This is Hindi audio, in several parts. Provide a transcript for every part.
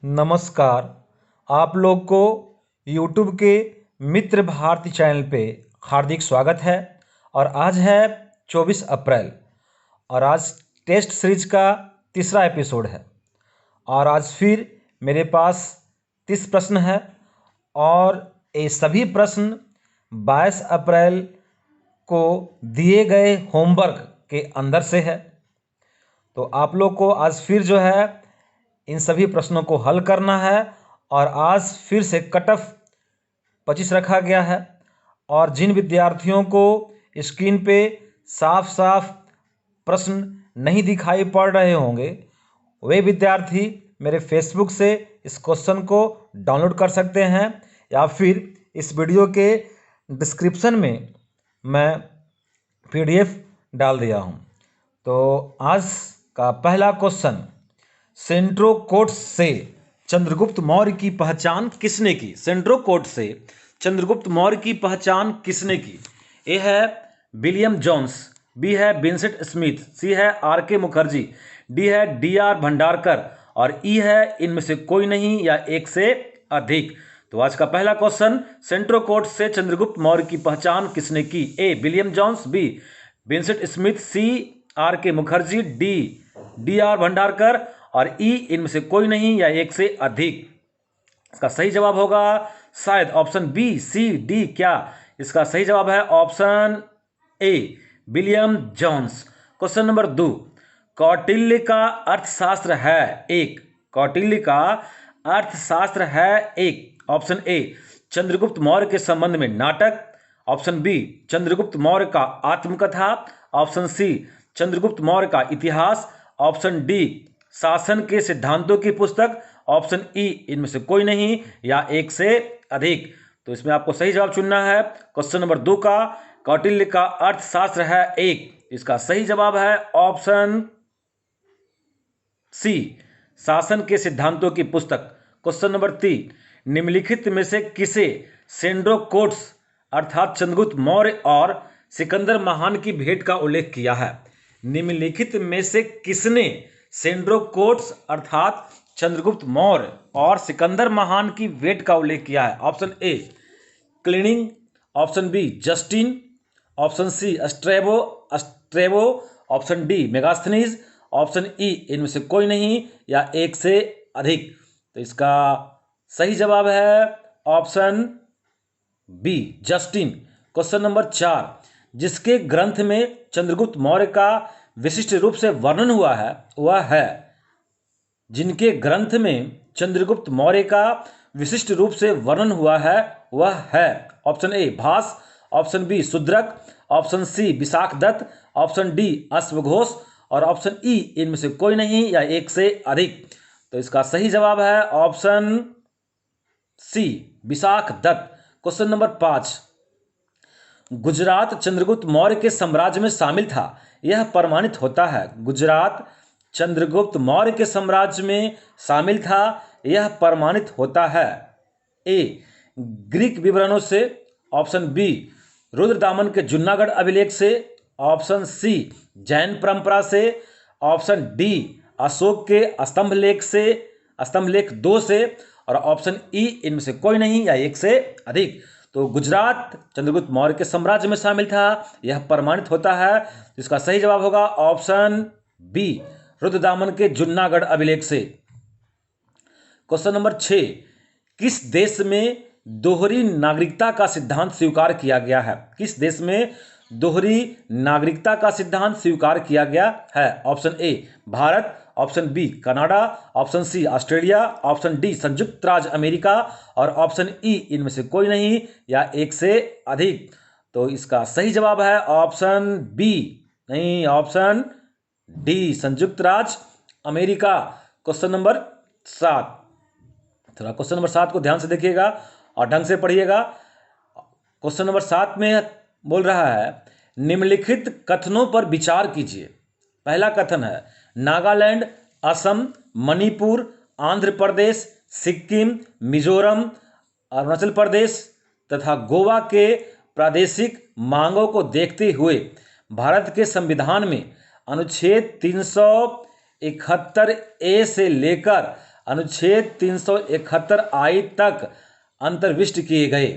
नमस्कार। आप लोग को YouTube के मित्र भारती चैनल पे हार्दिक स्वागत है। और आज है 24 अप्रैल और आज टेस्ट सीरीज का तीसरा एपिसोड है। और आज फिर मेरे पास 30 प्रश्न है और ये सभी प्रश्न 22 अप्रैल को दिए गए होमवर्क के अंदर से है। तो आप लोग को आज फिर जो है इन सभी प्रश्नों को हल करना है। और आज फिर से कट ऑफ 25 रखा गया है। और जिन विद्यार्थियों को स्क्रीन पे साफ साफ प्रश्न नहीं दिखाई पड़ रहे होंगे वे विद्यार्थी मेरे फेसबुक से इस क्वेश्चन को डाउनलोड कर सकते हैं या फिर इस वीडियो के डिस्क्रिप्शन में मैं PDF डाल दिया हूँ। तो आज का पहला क्वेश्चन, सेंट्रोकोट से चंद्रगुप्त मौर्य की पहचान किसने की? सेंट्रोकोट से चंद्रगुप्त मौर्य की पहचान किसने की? ए है विलियम जोन्स, बी है विंसेंट स्मिथ, सी है RK मुखर्जी, डी है DR भंडारकर और ई है इनमें से कोई नहीं या एक से अधिक। तो आज का पहला क्वेश्चन, सेंट्रोकोट से चंद्रगुप्त मौर्य की पहचान किसने की? A William Jones, B Vincent Smith, C RK Mukherjee, D DR Bhandarkar और ई इनमें से कोई नहीं या एक से अधिक। इसका सही जवाब होगा शायद ऑप्शन बी, सी, डी। क्या इसका सही जवाब है option A William Jones. Question number 2, Kautilya का अर्थशास्त्र है एक। कौटिल्य का अर्थशास्त्र है एक। ऑप्शन ए चंद्रगुप्त मौर्य के संबंध में नाटक, ऑप्शन बी चंद्रगुप्त मौर्य का आत्मकथा, ऑप्शन सी चंद्रगुप्त मौर्य का इतिहास, ऑप्शन डी शासन के सिद्धांतों की पुस्तक, ऑप्शन ई इनमें से कोई नहीं या एक से अधिक। तो इसमें आपको सही जवाब चुनना है। क्वेश्चन नंबर 2 का कौटिल्य का अर्थशास्त्र है एक, इसका सही जवाब है ऑप्शन सी शासन के सिद्धांतों की पुस्तक। क्वेश्चन नंबर 3, निम्नलिखित में से किसे सेंट्रोकोट्स अर्थात चंद्रगुप्त मौर्य और सिकंदर महान की भेंट का उल्लेख किया है? निम्नलिखित में से किसने सेंट्रोकोट्स अर्थात चंद्रगुप्त मौर्य और सिकंदर महान की भेंट का उल्लेख किया है? ऑप्शन ए क्लिनिंग, option B Justin, option C Strabo, option D Megasthenes, option E इनमें से कोई नहीं या एक से अधिक। तो इसका सही जवाब है option B Justin. Question number 4, जिसके ग्रंथ में चंद्रगुप्त मौर्य का विशिष्ट रूप से वर्णन हुआ है वह है। जिनके ग्रंथ में चंद्रगुप्त मौर्य का विशिष्ट रूप से वर्णन हुआ है वह है। Option A Bhasa, option B Shudraka, option C Vishakhadatta, option D अश्वघोष और ऑप्शन ई इनमें से कोई नहीं या एक से अधिक। तो इसका सही जवाब है option C Vishakhadatta. Question number 5, Gujarat Chandragupta Maurya के साम्राज्य में शामिल था, यह प्रमाणित होता है। गुजरात चंद्रगुप्त मौर्य के साम्राज्य में शामिल था, यह प्रमाणित होता है। ए ग्रीक विवरणों से, ऑप्शन बी रुद्रदामन के जुन्नागढ़ अभिलेख से, ऑप्शन सी जैन परंपरा से, ऑप्शन डी अशोक के स्तंभलेख 2 से और ऑप्शन ई इनमें से कोई नहीं या एक से अधिक। तो गुजरात चंद्रगुप्त मौर्य के साम्राज्य में शामिल था, यह प्रमाणित होता है। इसका सही जवाब होगा ऑप्शन बी रुद्रदामन के जुन्नागढ़ अभिलेख से। क्वेश्चन नंबर 6, किस देश में दोहरी नागरिकता का सिद्धांत स्वीकार किया गया है? किस देश में दोहरी नागरिकता का सिद्धांत स्वीकार किया गया है? Option A Bharat, option B Canada, option C Australia, option D संयुक्त राज्य अमेरिका और ऑप्शन ई इनमें से कोई नहीं या एक से अधिक। तो इसका सही जवाब है ऑप्शन बी, नहीं ऑप्शन डी संयुक्त राज्य अमेरिका। क्वेश्चन नंबर 7, थोड़ा क्वेश्चन नंबर 7 को ध्यान से देखिएगा और ढंग से पढ़िएगा। क्वेश्चन नंबर 7 में बोल रहा है निम्नलिखित कथनों पर विचार कीजिए। पहला कथन है नागालैंड, असम, मणिपुर, आंध्र प्रदेश, सिक्किम, मिजोरम, अरुणाचल प्रदेश तथा गोवा के प्रादेशिक मांगों को देखते हुए भारत के संविधान में अनुच्छेद 371 ए से लेकर अनुच्छेद 371 आई तक अंतर्विष्ट किए गए।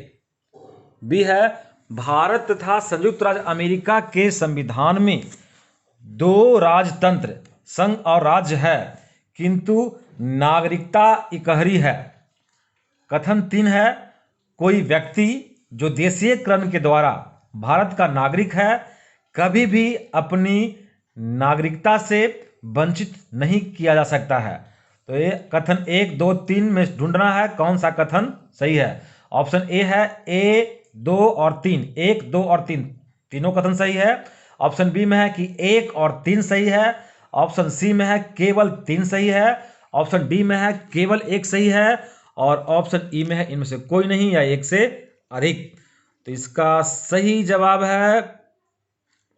बी है, भारत तथा संयुक्त राज्य अमेरिका के संविधान में दो राजतंत्र संघ और राज्य है, किंतु नागरिकता इकहरी है। कथन 3 है, कोई व्यक्ति जो देशीयकरण के द्वारा भारत का नागरिक है कभी भी अपनी नागरिकता से वंचित नहीं किया जा सकता है। तो ये कथन 1, 2, 3 में ढूंढना है कौन सा कथन सही है। ऑप्शन ए है ए, 2 और 3, 1, 2 और 3 तीनों कथन सही है। ऑप्शन बी में है कि 1 और 3 सही है। ऑप्शन सी में है केवल 3 सही है। ऑप्शन डी में है केवल 1 सही है। और ऑप्शन ई में है इनमें से कोई नहीं या 1 से अधिक। तो इसका सही जवाब है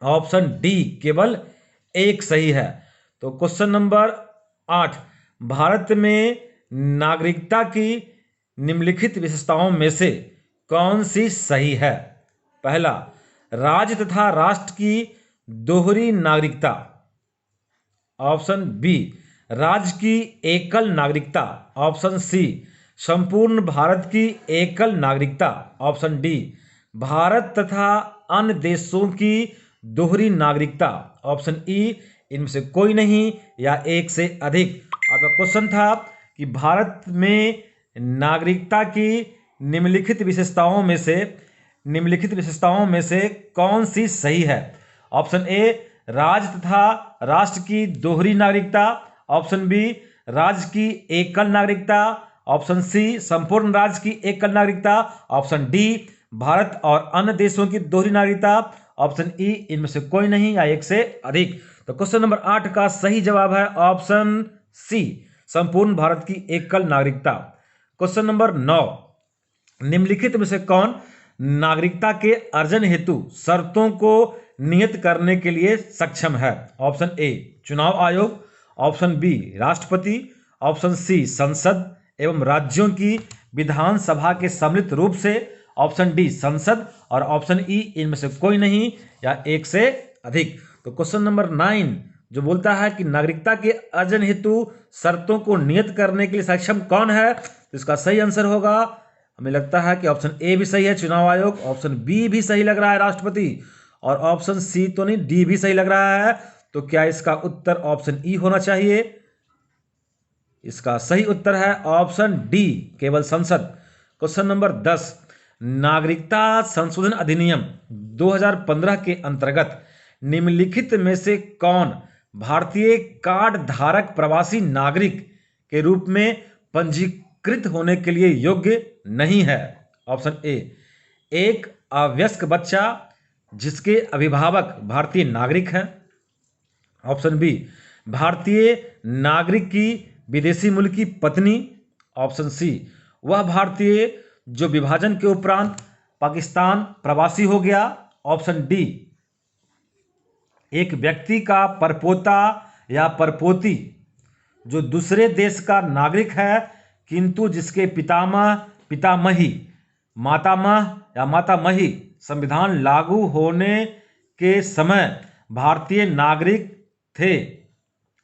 ऑप्शन डी, केवल 1 सही है। तो क्वेश्चन नंबर 8, भारत में नागरिकता की निम्नलिखित विशेषताओं में से कौन सी सही है। पहला, राज्य तथा राष्ट्र की दोहरी नागरिकता। ऑप्शन बी, राज्य की एकल नागरिकता। ऑप्शन सी, संपूर्ण भारत की एकल नागरिकता। ऑप्शन डी, भारत तथा अन्य देशों की दोहरी नागरिकता। ऑप्शन ई, इनमें से कोई नहीं या 1 से अधिक। आपका क्वेश्चन था कि भारत में नागरिकता की निम्नलिखित विशेषताओं में से कौन सी सही है। ऑप्शन ए, राज्य तथा राष्ट्र की दोहरी नागरिकता। ऑप्शन बी, राज्य की एकल नागरिकता। ऑप्शन सी, संपूर्ण राज्य की एकल नागरिकता। ऑप्शन डी, भारत और अन्य देशों की दोहरी नागरिकता। ऑप्शन ई, इनमें से कोई नहीं या 1 से अधिक। तो क्वेश्चन नंबर 8 का सही जवाब है ऑप्शन सी, संपूर्ण भारत की एकल नागरिकता। क्वेश्चन नंबर 9, निम्नलिखित में से कौन नागरिकता के अर्जन हेतु शर्तों को नियत करने के लिए सक्षम है। ऑप्शन ए, चुनाव आयोग। ऑप्शन बी, राष्ट्रपति। ऑप्शन सी, संसद एवं राज्यों की विधानसभा के सम्मिलित रूप से। ऑप्शन डी, संसद। और ऑप्शन ई, इनमें से कोई नहीं या 1 से अधिक। तो क्वेश्चन नंबर 9 जो बोलता है कि नागरिकता के अर्जन हेतु शर्तों को नियत करने के लिए सक्षम कौन है, तो इसका सही आंसर होगा, हमें लगता है कि ऑप्शन ए भी सही है, चुनाव आयोग। ऑप्शन बी भी सही लग रहा है, राष्ट्रपति। और ऑप्शन सी तो नहीं, डी भी सही लग रहा है। तो क्या इसका उत्तर ऑप्शन ई होना चाहिए? इसका सही उत्तर है ऑप्शन डी, केवल संसद। क्वेश्चन नंबर 10, नागरिकता संशोधन अधिनियम 2015 के अंतर्गत निम्नलिखित में से कौन भारतीय कार्ड धारक प्रवासी नागरिक के रूप में पंजीकृत होने के लिए योग्य नहीं है। ऑप्शन ए, एक अवयस्क बच्चा जिसके अभिभावक भारतीय नागरिक हैं। ऑप्शन बी, भारतीय नागरिक की विदेशी मूल की पत्नी। ऑप्शन सी, वह भारतीय जो विभाजन के उपरांत पाकिस्तान प्रवासी हो गया। ऑप्शन डी, एक व्यक्ति का परपोता या परपोती जो दूसरे देश का नागरिक है किंतु जिसके पितामह, पितामही, मातामह या मातामही संविधान लागू होने के समय भारतीय नागरिक थे।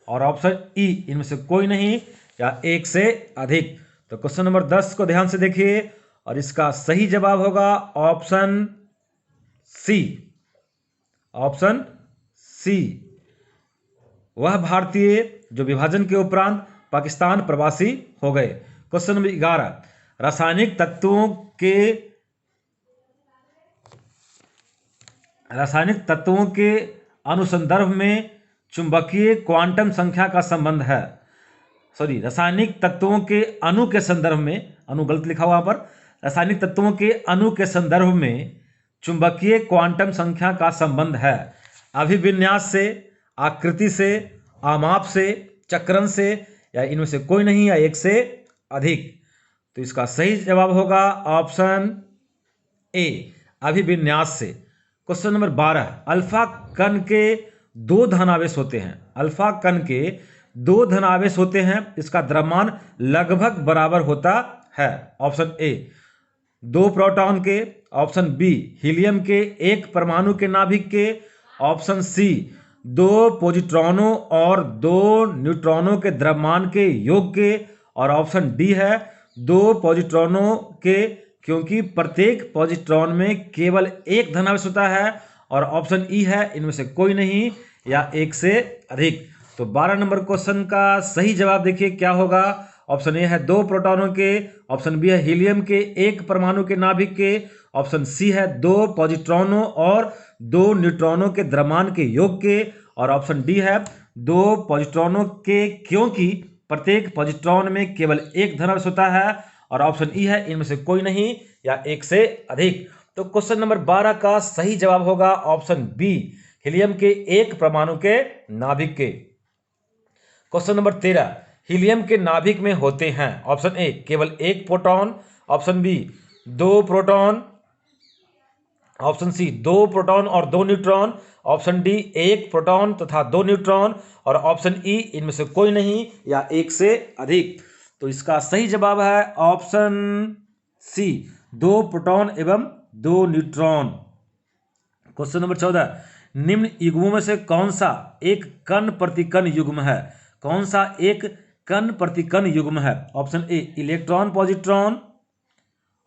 और ऑप्शन ई, इनमें से कोई नहीं या 1 से अधिक। तो क्वेश्चन नंबर 10 को ध्यान से देखिए और इसका सही जवाब होगा ऑप्शन सी। ऑप्शन सी, वह भारतीय जो विभाजन के उपरांत पाकिस्तान प्रवासी हो गए। क्वेश्चन नंबर 11, रासायनिक तत्वों के अनुसंदर्भ में चुंबकीय क्वांटम संख्या का संबंध है। रासायनिक तत्वों के अणु के संदर्भ में, अणु गलत लिखा हुआ यहाँ पर, रासायनिक तत्वों के अणु के संदर्भ में चुंबकीय क्वांटम संख्या का संबंध है अभिविन्यास से, आकृति से, आमाप से, चक्रण से या इनमें से कोई नहीं या 1 से अधिक। तो इसका सही जवाब होगा ऑप्शन ए, अभिविन्यास से। क्वेश्चन नंबर 12, अल्फा कण के 2 धनावेश होते हैं। अल्फा कण के 2 धनावेश होते हैं, इसका द्रव्यमान लगभग बराबर होता है। ऑप्शन ए, 2 प्रोटॉन के। ऑप्शन बी, हीलियम के 1 परमाणु के नाभिक के। ऑप्शन सी, 2 पॉजिट्रॉनों और 2 न्यूट्रॉनों के द्रव्यमान के योग के। और ऑप्शन डी है 2 पॉजिट्रॉनों के, क्योंकि प्रत्येक पॉजिट्रॉन में केवल एक धनावेश होता है। और ऑप्शन ई है इनमें से कोई नहीं या एक से अधिक। तो 12 नंबर क्वेश्चन का सही जवाब देखिए क्या होगा। ऑप्शन ए है 2 प्रोटॉनों के, ऑप्शन बी है हीलियम के 1 परमाणु के नाभिक के, ऑप्शन सी है 2 पॉजिट्रॉनों और 2 न्यूट्रॉनों के द्रव्यमान के योग के, और ऑप्शन डी है 2 पॉजिट्रॉनों के, क्योंकि प्रत्येक पॉजिट्रॉन में केवल एक धनावेश होता है। और ऑप्शन ई है इनमें से कोई नहीं या एक से अधिक। तो क्वेश्चन नंबर 12 का सही जवाब होगा ऑप्शन बी, हीलियम के 1 परमाणु के नाभिक के। क्वेश्चन नंबर 13, हीलियम के नाभिक में होते हैं ऑप्शन ए केवल 1 proton, option B 2 proton, option C 2 proton और 2 न्यूट्रॉन, ऑप्शन डी 1 प्रोटॉन तथा 2 न्यूट्रॉन, और ऑप्शन ई इनमें से कोई नहीं या एक से अधिक। तो इसका सही जवाब है ऑप्शन सी 2 प्रोटॉन एवं 2 न्यूट्रॉन। क्वेश्चन नंबर 14, निम्न युग्मों में से कौन सा एक कण प्रतिकण युग्म है? कौन सा एक कण प्रतिकण युग्म है? Option A electron positron,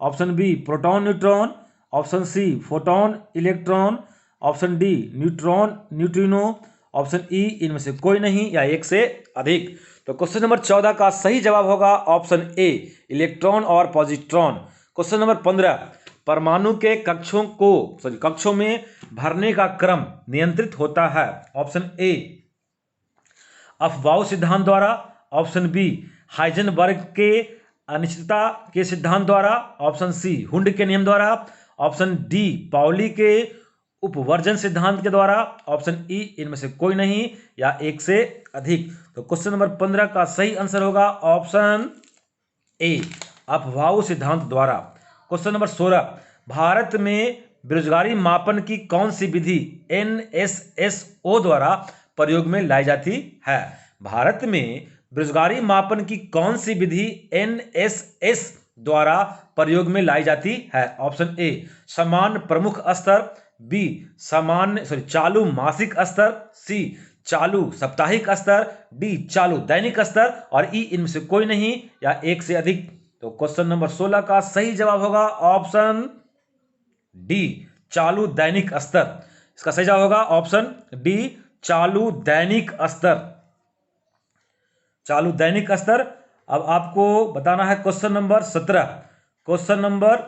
option B proton neutron, option C photon electron, option D neutron neutrino, option E इनमें से कोई नहीं या एक से अधिक। तो क्वेश्चन नंबर 14 का सही जवाब होगा ऑप्शन ए इलेक्ट्रॉन और पॉजिट्रॉन। क्वेश्चन नंबर 15, परमाणु के कक्षों में भरने का क्रम नियंत्रित होता है। ऑप्शन ए अफबाउ सिद्धांत द्वारा, ऑप्शन बी हाइजेनबर्ग के अनिश्चितता के सिद्धांत द्वारा, ऑप्शन सी हुंड के नियम द्वारा, ऑप्शन डी पाउली के उपवर्जन सिद्धांत के द्वारा, ऑप्शन ई इनमें से कोई नहीं या एक से अधिक। तो क्वेश्चन नंबर 15 का सही आंसर होगा ऑप्शन ए अफबाउ सिद्धांत द्वारा। क्वेश्चन नंबर 16, भारत में बेरोजगारी मापन की कौन सी विधि NSSO द्वारा प्रयोग में लाई जाती है? भारत में बेरोजगारी मापन की कौन सी विधि NSS द्वारा प्रयोग में लाई जाती है? ऑप्शन ए समान प्रमुख स्तर, बी चालू मासिक स्तर, सी चालू साप्ताहिक स्तर, डी चालू दैनिक स्तर, और ई इनमें से कोई नहीं या एक से अधिक। तो क्वेश्चन नंबर 16 का सही जवाब होगा ऑप्शन डी चालू दैनिक स्तर। इसका सही जवाब होगा ऑप्शन डी चालू दैनिक स्तर। चालू दैनिक स्तर। अब आपको बताना है क्वेश्चन नंबर 17। क्वेश्चन नंबर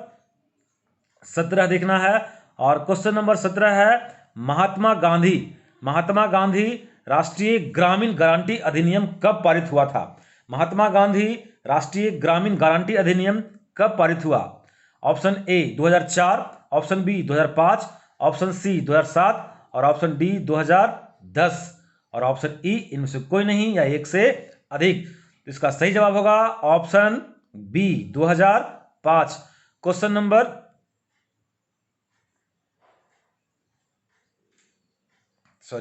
17 देखना है, और क्वेश्चन नंबर 17 है महात्मा गांधी राष्ट्रीय ग्रामीण गारंटी अधिनियम कब पारित हुआ था? महात्मा गांधी राष्ट्रीय ग्रामीण गारंटी अधिनियम कब पारित हुआ? Option A 2004, option B 2005, option C 2007, और ऑप्शन डी 2010, और ऑप्शन ई इनमें से कोई नहीं या एक से अधिक। तो इसका सही जवाब होगा ऑप्शन बी 2005। क्वेश्चन नंबर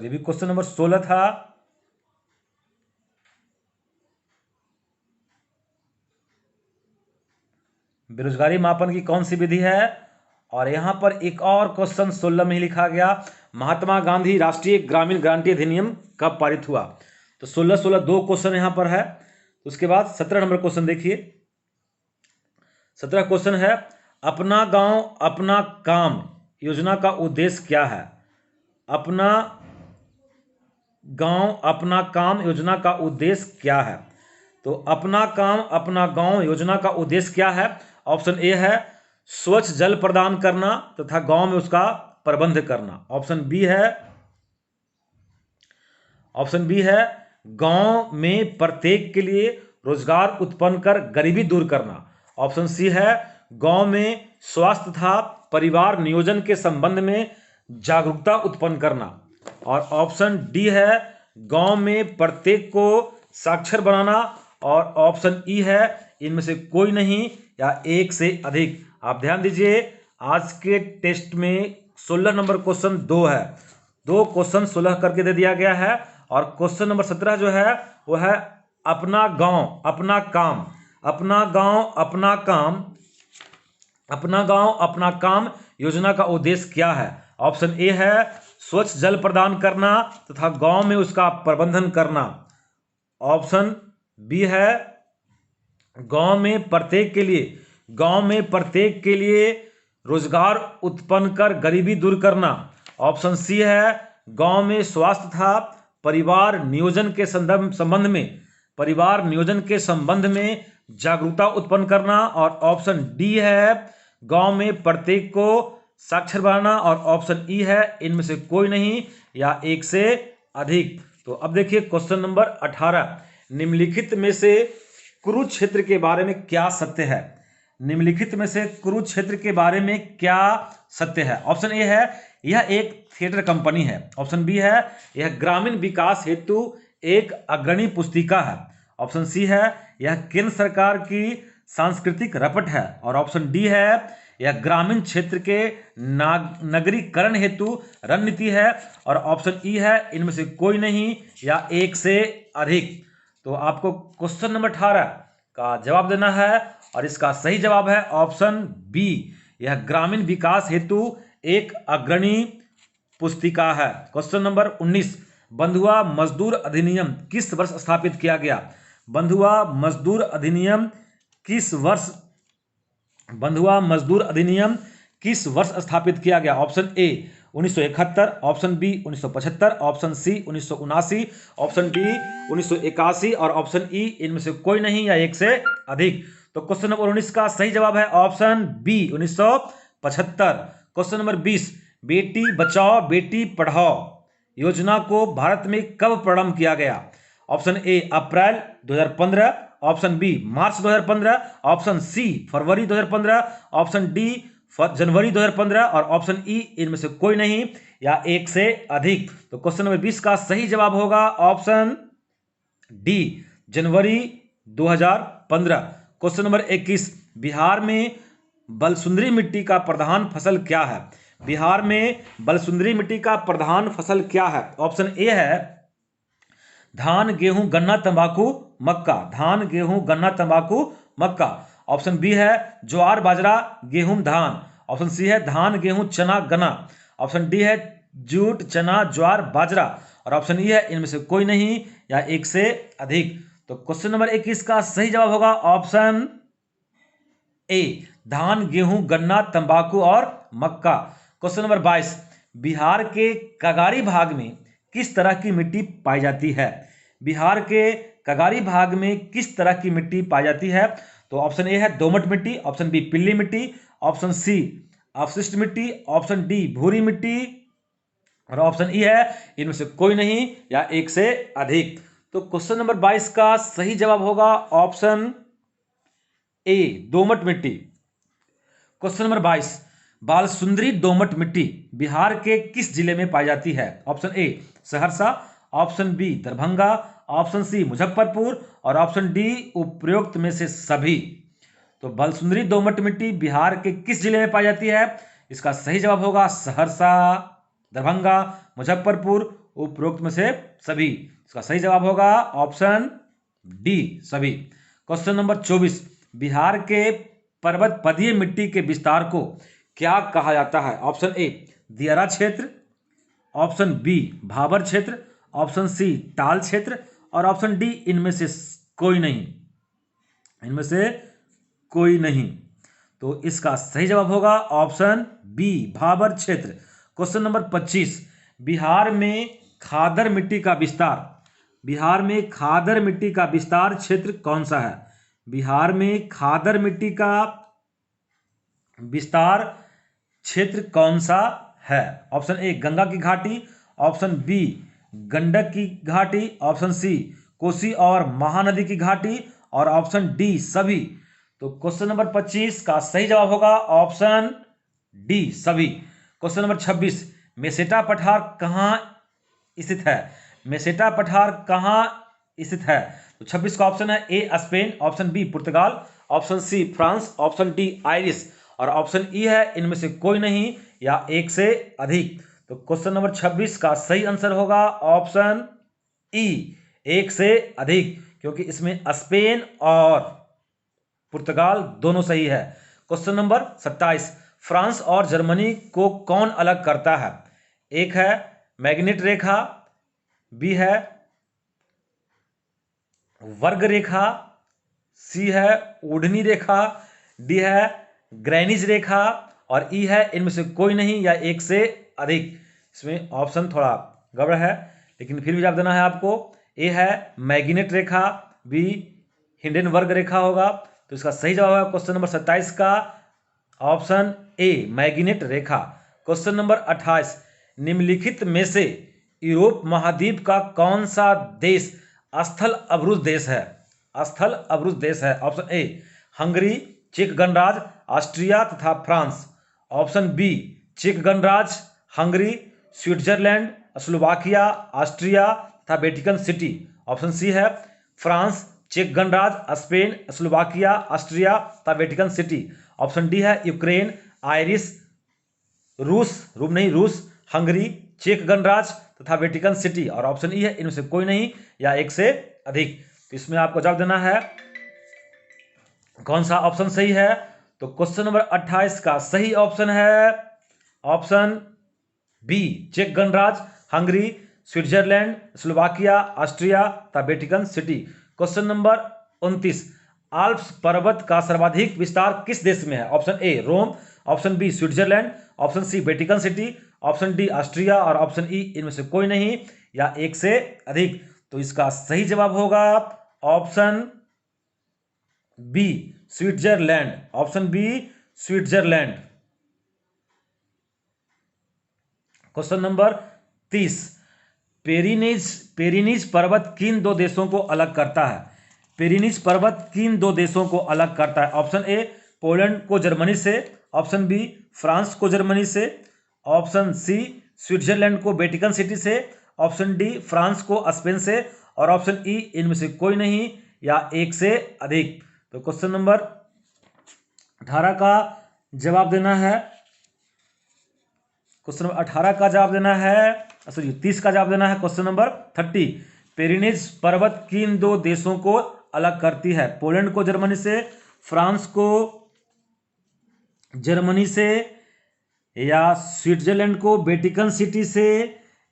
भी क्वेश्चन नंबर 16 था। बेरोजगारी मापन की कौन सी विधि है? और यहां पर एक और क्वेश्चन 16 में ही लिखा गया महात्मा गांधी राष्ट्रीय ग्रामीण गारंटी अधिनियम कब पारित हुआ? तो 16 दो क्वेश्चन यहां पर है। उसके बाद 17 नंबर क्वेश्चन देखिए। 17 क्वेश्चन है अपना गांव अपना काम योजना का उद्देश्य क्या है? अपना गांव अपना काम योजना का उद्देश्य क्या है? तो अपना काम अपना गांव योजना का उद्देश्य क्या है? ऑप्शन ए है स्वच्छ जल प्रदान करना तथा गांव में उसका प्रबंध करना। ऑप्शन बी है गांव में प्रत्येक के लिए रोजगार उत्पन्न कर गरीबी दूर करना। ऑप्शन सी है गांव में स्वास्थ्य तथा परिवार नियोजन के संबंध में जागरूकता उत्पन्न करना। और ऑप्शन डी है गांव में प्रत्येक को साक्षर बनाना। और ऑप्शन ई है इनमें से कोई नहीं या एक से अधिक। आप ध्यान दीजिए आज के टेस्ट में 16 नंबर क्वेश्चन 2 है, 2 क्वेश्चन 16 करके दे दिया गया है। और क्वेश्चन नंबर 17 जो है वो है अपना गांव अपना काम, अपना गांव अपना काम, अपना गांव अपना काम योजना का उद्देश्य क्या है? ऑप्शन ए है स्वच्छ जल प्रदान करना तथा गांव में उसका प्रबंधन करना। ऑप्शन बी है गांव में प्रत्येक के लिए रोजगार उत्पन्न कर गरीबी दूर करना। ऑप्शन सी है गांव में स्वास्थ्य तथा परिवार नियोजन के संबंध में जागरूकता उत्पन्न करना। और ऑप्शन डी है गांव में प्रत्येक को साक्षर बनाना। और ऑप्शन ई है इनमें से कोई नहीं या एक से अधिक। तो अब देखिए क्वेश्चन नंबर 18, निम्नलिखित में से कुरुक्षेत्र के बारे में क्या सत्य है? निम्नलिखित में से कुरुक्षेत्र के बारे में क्या सत्य है? ऑप्शन ए है यह एक थिएटर कंपनी है। ऑप्शन बी है यह ग्रामीण विकास हेतु एक अग्रणी पुस्तिका है। ऑप्शन सी है यह केंद्र सरकार की सांस्कृतिक रपट है। और ऑप्शन डी है यह ग्रामीण क्षेत्र के नगरीकरण हेतु रणनीति है। और ऑप्शन ई है इनमें से कोई नहीं या एक से अधिक। तो आपको क्वेश्चन नंबर 18 का जवाब देना है और इसका सही जवाब है ऑप्शन बी, यह ग्रामीण विकास हेतु एक अग्रणी पुस्तिका है। क्वेश्चन नंबर 19, बंधुआ मजदूर अधिनियम किस वर्ष स्थापित किया गया? बंधुआ मजदूर अधिनियम किस वर्ष स्थापित किया गया? Option A 1971, option B 1975, option C 1979, option D 1981 और ऑप्शन ई इनमें से कोई नहीं या एक से अधिक। तो क्वेश्चन नंबर 19 का सही जवाब है option B 1975। Question number 20, Beti Bachao Beti Padhao योजना को भारत में कब प्रारंभ किया गया? Option A April 2015, option B March 2015, option C फरवरी 2015, ऑप्शन डी जनवरी 2015 और ऑप्शन ई इनमें से कोई नहीं या एक से अधिक। तो क्वेश्चन नंबर 20 का सही जवाब होगा ऑप्शन डी जनवरी 2015। क्वेश्चन नंबर 21, बिहार में बलसुंदरी मिट्टी का प्रधान फसल क्या है? बिहार में बलसुंदरी मिट्टी का प्रधान फसल क्या है? ऑप्शन ए है धान गेहूं गन्ना तंबाकू मक्का। धान गेहूं गन्ना तंबाकू मक्का। ऑप्शन बी है ज्वार बाजरा गेहूं धान। ऑप्शन सी है धान गेहूं चना गन्ना। ऑप्शन डी है जूट चना ज्वार बाजरा। और ऑप्शन ई है इनमें से कोई नहीं या एक से अधिक। तो क्वेश्चन नंबर 21 का सही जवाब होगा ऑप्शन ए धान गेहूं गन्ना तंबाकू और मक्का। क्वेश्चन नंबर 22, बिहार के कगारी भाग में किस तरह की मिट्टी पाई जाती है? बिहार के कगारी भाग में किस तरह की मिट्टी पाई जाती है? तो ऑप्शन ए है दोमट मिट्टी, ऑप्शन बी पीली मिट्टी, ऑप्शन सी अवशिष्ट मिट्टी, ऑप्शन डी भूरी मिट्टी और ऑप्शन ई है इनमें से कोई नहीं या एक से अधिक। तो क्वेश्चन नंबर 22 का सही जवाब होगा ऑप्शन ए दोमट मिट्टी। क्वेश्चन नंबर 22, बालसुंदरी दोमट मिट्टी बिहार के किस जिले में पाई जाती है? Option A Saharsa, option B Darbhanga, option C Muzaffarpur और ऑप्शन डी उपरोक्त में से सभी। तो बालसुंदरी दोमट मिट्टी बिहार के किस जिले में पाई जाती है? इसका सही जवाब होगा सहरसा, दरभंगा, मुजफ्फरपुर, उपरोक्त में से सभी। इसका सही जवाब होगा ऑप्शन डी सभी। क्वेश्चन नंबर 24, बिहार के पर्वत पदीय मिट्टी के विस्तार को क्या कहा जाता है? ऑप्शन ए दियारा क्षेत्र, ऑप्शन बी भाबर क्षेत्र, ऑप्शन सी टाल क्षेत्र और ऑप्शन डी इनमें से कोई नहीं। तो इसका सही जवाब होगा ऑप्शन बी भाबर क्षेत्र। क्वेश्चन नंबर 25, बिहार में खादर मिट्टी का विस्तार क्षेत्र कौन सा है? बिहार में खादर मिट्टी का विस्तार क्षेत्र कौन सा है? ऑप्शन ए गंगा की घाटी, ऑप्शन बी गंडक की घाटी, ऑप्शन सी कोसी और महानदी की घाटी और ऑप्शन डी सभी। तो क्वेश्चन नंबर 25 का सही जवाब होगा ऑप्शन डी सभी। क्वेश्चन नंबर 26, मेसेटा पठार कहाँ स्थित है? मेसेटा पठार कहाँ स्थित है? तो 26 का ऑप्शन है A Spain, option B Portugal, option C France, option D Irish और ऑप्शन ई है इनमें से कोई नहीं या एक से अधिक। तो क्वेश्चन नंबर 26 का सही आंसर होगा ऑप्शन ई एक से अधिक, क्योंकि इसमें स्पेन और पुर्तगाल दोनों सही है। क्वेश्चन नंबर 27, फ्रांस और जर्मनी को कौन अलग करता है? एक है मैग्नेट रेखा, बी है वर्ग रेखा, सी है ओढ़नी रेखा, डी है ग्रेनिज रेखा और ई है इनमें से कोई नहीं या एक से अधिक। इसमें ऑप्शन थोड़ा गड़बड़ है लेकिन फिर भी जवाब देना है आपको। ए है मैग्नेट रेखा, बी हिंडनबर्ग रेखा होगा। तो इसका सही जवाब है क्वेश्चन नंबर 27 का option a magnet Rekha. Question number 28, निम्नलिखित में से यूरोप महाद्वीप का कौन सा देश स्थल अवरुद्ध देश है? स्थल अवरुद्ध देश है। ऑप्शन ए हंगरी, चेक गणराज्य, ऑस्ट्रिया तथा फ्रांस। ऑप्शन बी चेक गणराज्य, हंगरी, स्विट्जरलैंड, स्लोवाकिया, ऑस्ट्रिया तथा वेटिकन सिटी। ऑप्शन सी है फ्रांस, चेक गणराज्य, स्पेन, स्लोवाकिया, ऑस्ट्रिया तथा वेटिकन सिटी। ऑप्शन डी है यूक्रेन, आयरिश, रूस, हंगरी, चेक गणराज्य तथा वेटिकन सिटी। और ऑप्शन ई है इनमें से कोई नहीं या एक से अधिक। तो इसमें आपको जवाब देना है कौन सा ऑप्शन सही है। तो क्वेश्चन नंबर 28 का सही ऑप्शन है ऑप्शन बी चेक गणराज्य, हंगरी, स्विट्जरलैंड, स्लोवाकिया, ऑस्ट्रिया तथा Vatican City. Question number 29, Alps पर्वत का सर्वाधिक विस्तार किस देश में है? Option A Rome, option B Switzerland, option C Vatican City, option D Austria और ऑप्शन ई इनमें से कोई नहीं या एक से अधिक। तो इसका सही जवाब होगा option B Switzerland. Option B Switzerland. Question number 30, Pyrenees पर्वत किन दो देशों को अलग करता है? पेरिनीज पर्वत किन दो देशों को अलग करता है? ऑप्शन ए पोलैंड को जर्मनी से, ऑप्शन बी फ्रांस को जर्मनी से, ऑप्शन सी स्विट्जरलैंड को वेटिकन सिटी से, ऑप्शन डी फ्रांस को स्पेन से और ऑप्शन ई इनमें से कोई नहीं या एक से अधिक। तो क्वेश्चन नंबर 18 का जवाब देना है, क्वेश्चन नंबर 18 का जवाब देना है, सॉरी 30 का जवाब देना है। क्वेश्चन नंबर 30, पेरिनीज पर्वत किन दो देशों को अलग करती है? पोलैंड को जर्मनी से, फ्रांस को जर्मनी से या स्विट्जरलैंड को वेटिकन सिटी से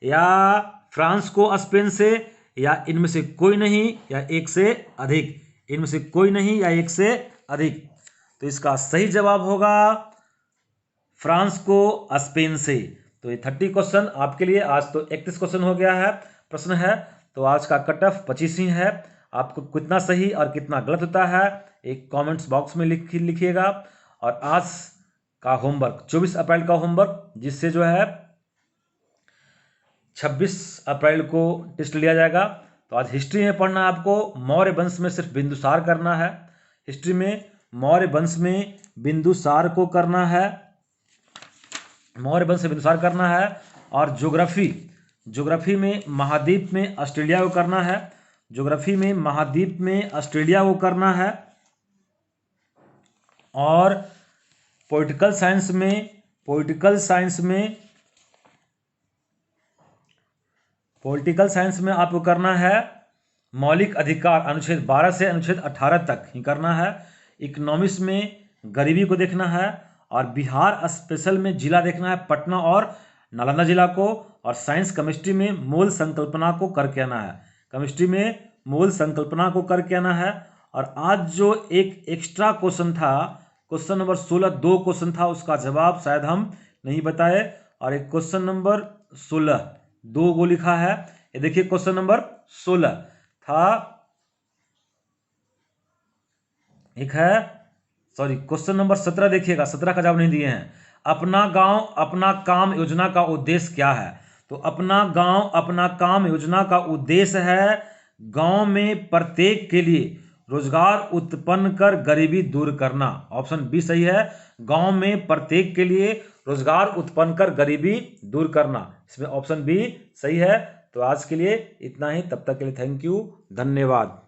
या फ्रांस को स्पेन से या इनमें से कोई नहीं या एक से अधिक। इनमें से कोई नहीं या एक से अधिक। तो इसका सही जवाब होगा फ्रांस को स्पेन से। तो ये 30 क्वेश्चन आपके लिए। आज तो 31 क्वेश्चन हो गया है, प्रश्न है। तो आज का कट ऑफ 25 ही है। आपको कितना सही और कितना गलत होता है एक कमेंट्स बॉक्स में लिखिएगा। और आज का होमवर्क 24 अप्रैल का होमवर्क, जिससे जो है 26 अप्रैल को टेस्ट लिया जाएगा। तो आज हिस्ट्री में पढ़ना है आपको, मौर्य वंश में सिर्फ बिंदुसार करना है। हिस्ट्री में मौर्य वंश में बिंदुसार को करना है, मौर्य वंश से बिंदुसार करना है। और ज्योग्राफी में महाद्वीप में ऑस्ट्रेलिया को करना है, ज्योग्राफी में महाद्वीप में ऑस्ट्रेलिया को करना है। और पॉलिटिकल साइंस में आपको करना है मौलिक अधिकार, अनुच्छेद 12 से अनुच्छेद 18 तक ही करना है। इकोनॉमिक्स में गरीबी को देखना है और बिहार स्पेशल में जिला देखना है पटना और नालंदा जिला को। और साइंस केमिस्ट्री में मूल संकल्पना को करके आना है, केमिस्ट्री में मूल संकल्पना को करके आना है। और आज जो एक एक्स्ट्रा क्वेश्चन था, क्वेश्चन नंबर 16 2 क्वेश्चन था, उसका जवाब शायद हम नहीं बताए। और एक क्वेश्चन नंबर 16 2 को लिखा है, ये देखिए क्वेश्चन नंबर 16 था, एक है सॉरी क्वेश्चन नंबर 17 देखिएगा, 17 का जवाब नहीं दिए हैं। अपना गांव अपना काम योजना का उद्देश्य क्या है? तो अपना गांव अपना काम योजना का उद्देश्य है गांव में प्रत्येक के लिए रोजगार उत्पन्न कर गरीबी दूर करना। ऑप्शन बी सही है, गांव में प्रत्येक के लिए रोजगार उत्पन्न कर गरीबी दूर करना। इसमें ऑप्शन बी सही है। तो आज के लिए इतना ही, तब तक के लिए थैंक यू, धन्यवाद।